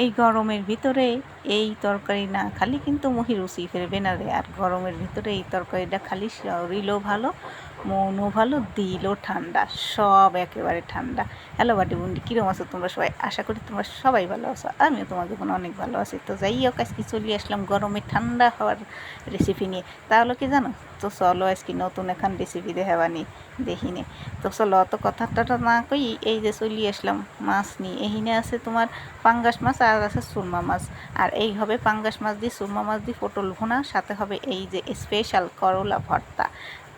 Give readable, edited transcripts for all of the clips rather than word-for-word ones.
এই গরমের ভিতরে এই তরকারি না খালি কিন্তু মহি রুচি ফেরবে না রে। আর গরমের ভিতরে এই তরকারিটা খালি শরীরও ভালো, মনও ভালো, দিলও ঠান্ডা, সব একেবারে ঠান্ডা। হ্যালো বাটি বুন্ডি, কীরকম আছো তোমরা সবাই? আশা করি তোমরা সবাই ভালো আছো, আমিও তোমার জীবনে অনেক ভালো আছি। তো যাই হোক, আজকে চলে আসলাম গরমে ঠান্ডা হওয়ার রেসিপি নিয়ে। তাহলে কি জানো তো, চলো আজকে নতুন এখন রেসিপি দেখাবানি দেখিনি। তো চলো অত কথাটা না কই, এই যে চলে আসলাম মাছ নিয়ে। এখানে আছে তোমার পাঙ্গাস মাছ আর আছে সুরমা মাছ। আর এই হবে পাঙ্গাস মাছ দিয়ে, সুরমা মাছ দিয়ে পটল ভুনা, সাথে হবে এই যে স্পেশাল করলা ভর্তা।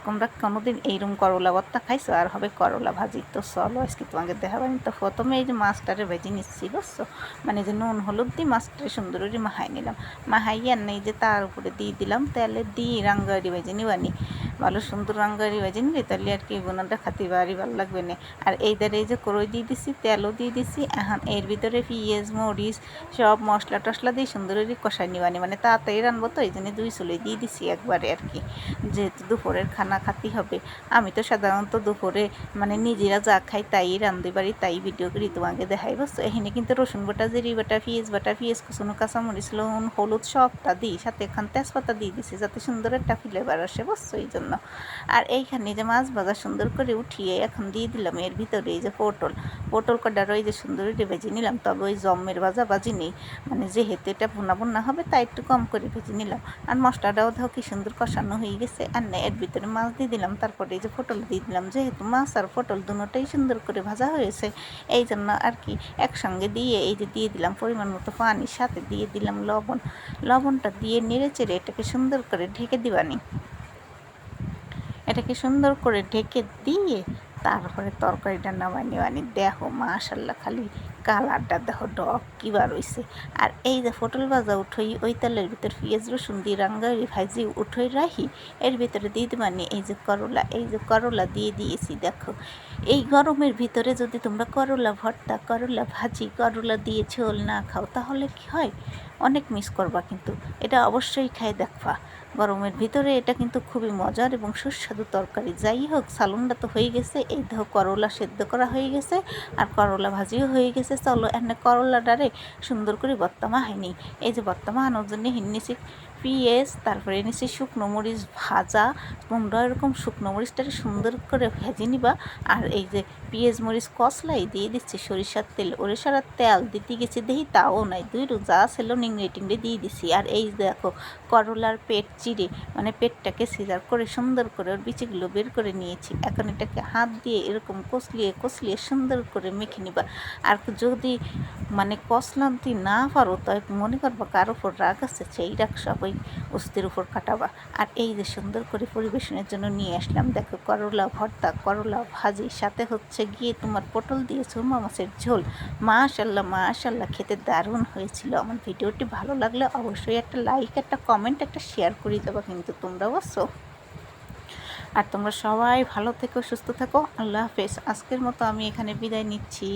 তোমরা কোনোদিন এইরকম করলা ভর্তা খাইছো? আর হবে করলা ভাজি। তো চলো আজকে তোমাকে দেখাবানি। তো প্রথমে এই যে মাছটারে ভেজে নিচ্ছি, বুঝছো? মানে যে নুন হলুদ দিয়ে মাছটারে সুন্দর করে মাহাই নিলাম। মাহাইয়ে আর নেই যে তার উপরে দিয়ে দিলাম তেলে দিয়ে রাঙ্গাড়ি ভেজে নিবানি। ভালো সুন্দর রাঙ্গাড়ি ভেজে নিলে তাহলে আর কি বোনাটা খাতে বাড়ি ভালো লাগবে না। আর এই দ্বারা এই যে করই দিয়ে দিছি, তেলও দিয়ে দিছি। এখন এর ভিতরে পেঁয়াজ মরিচ সব মশলা টশলা দিয়ে সুন্দর করে কষাই নিবানি। মানে তাড়াতাড়ি রানবো তো, এই জন্য দুই চুলে দিয়ে দিছি একবারে আর কি, যেহেতু দুপুরের খানা খাতেই হবে। আমি তো সাধারণত দুপুরে মানে নিজেরা যা খাই তাই রান্ধতে পারি, তাই ভিডিও করি তোমাকে দেখাই, বুঝছো? এখানে কিন্তু রসুন বাটা, জিরি বাটা, পেঁয়াজ কুচুনো, কাঁচামরিচ, লবণ, হলুদ সবটা দিই, সাথে এখন তেজপাতা দিয়ে দিছি যাতে সুন্দর একটা ফ্লেভার আসে, বুঝছো? এই জন্য। আর এইখানে যে মাছ ভাজা সুন্দর করে উঠিয়ে এখন দিয়ে দিলাম এর ভিতরে এই যে পটল কটার ওই যে সুন্দর করে ভেজে নিলাম। তবে ওই জম্মের ভাজি নেই, মানে যেহেতু এটা ভুনা ভুনা হবে তাই একটু কম করে ভেজে নিলাম। আর মশলাটাও দেখো কি সুন্দর কষানো হয়ে গেছে। আর এর ভিতরে মাছ দিয়ে দিলাম, তারপরে এই যে পটল দিয়ে দিলাম। যেহেতু মাছ আর পটল দুটোটাই সুন্দর করে ভাজা হয়েছে, এই জন্য আর কি একসঙ্গে দিয়ে এই যে দিয়ে দিলাম পরিমাণ মতো পানি, সাথে দিয়ে দিলাম লবণটা দিয়ে নেড়ে চেড়ে এটাকে সুন্দর করে ঢেকে দিবানি। এটাকে সুন্দর করে ঢেকে দিয়ে তারপরে তরকারিটা নামাই নেওয়ানি। দেখো মাশাল্লাহ, খালি কালারটা দেখো ডক কিবার হইছে। আর এই যে পটল ভাজা উঠোই ওই তেলের ভিতর পেঁয়াজ রসুন দিয়ে রাঙ্গারি ভাজি উঠোই রাখি, এর ভিতরে দিয়ে দেবানি এই যে করলা দিয়ে দিয়েছি। দেখো এই গরমের ভিতরে যদি তোমরা করলা ভর্তা, করলা ভাজি, করলা দিয়ে ঝোল না খাও তাহলে কি হয়? অনেক মিস করবা, কিন্তু এটা অবশ্যই খাই দেখবা। গরমের ভিতরে এটা কিন্তু খুবই মজার এবং সুস্বাদু তরকারি। যাই হোক, সালুনটা তো হয়ে গেছে, এই দেখো করলা সেদ্ধ করা হয়ে গেছে আর করলা ভাজিও হয়ে গেছে। চলো এনে করলাটারে সুন্দর করে বর্তমা হয়নি, এই যে বর্তমা আনার জন্য নিয়েছি পেঁয়াজ, তারপরে নিয়েছি শুকনো মরিচ ভাজা। তোমরা এরকম শুকনো মরিচটারে সুন্দর করে ভেজে নিবা। আর এই যে পেঁয়াজ মরিচ কষলাই দিয়ে দিচ্ছি সরিষার তেল, সরিষার তেল দিতে গেছি দেখি তাও নাই, দুই রোজা ছিল নিংড়ে টিংড়ে দিয়ে দিছি। আর এই দেখো করলার পেট চিড়ে, মানে পেটটাকে সিজার করে সুন্দর করে ওর বিচিগুলো বের করে নিয়েছি। এখন এটাকে হাত দিয়ে এরকম কষলিয়ে সুন্দর করে মেখে নিবা। আর যদি মানে কষলান্তি না পারো তাই মনে করবা কার উপর রাগ আছে, সেই রাগ সব ওই অস্থির উপর কাটাবা। আর এই যে সুন্দর করে পরিবেশনের জন্য নিয়ে আসলাম, দেখো করলা ভর্তা, করলা ভাজি, সাথে হচ্ছে গিয়ে তোমার পটল দিয়ে সুরমা মাছের ঝোল। মাশাল্লাহ খেতে দারুণ হয়েছিল। আমার ভিডিওটি ভালো লাগলে অবশ্যই একটা লাইক, একটা কমেন্ট, একটা শেয়ার করে দেবো কিন্তু তোমরা, বুঝছো? আর তোমরা সবাই ভালো থেকো, সুস্থ থাকো। আল্লাহ হাফেজ। আজকের মতো আমি এখানে বিদায় নিচ্ছি।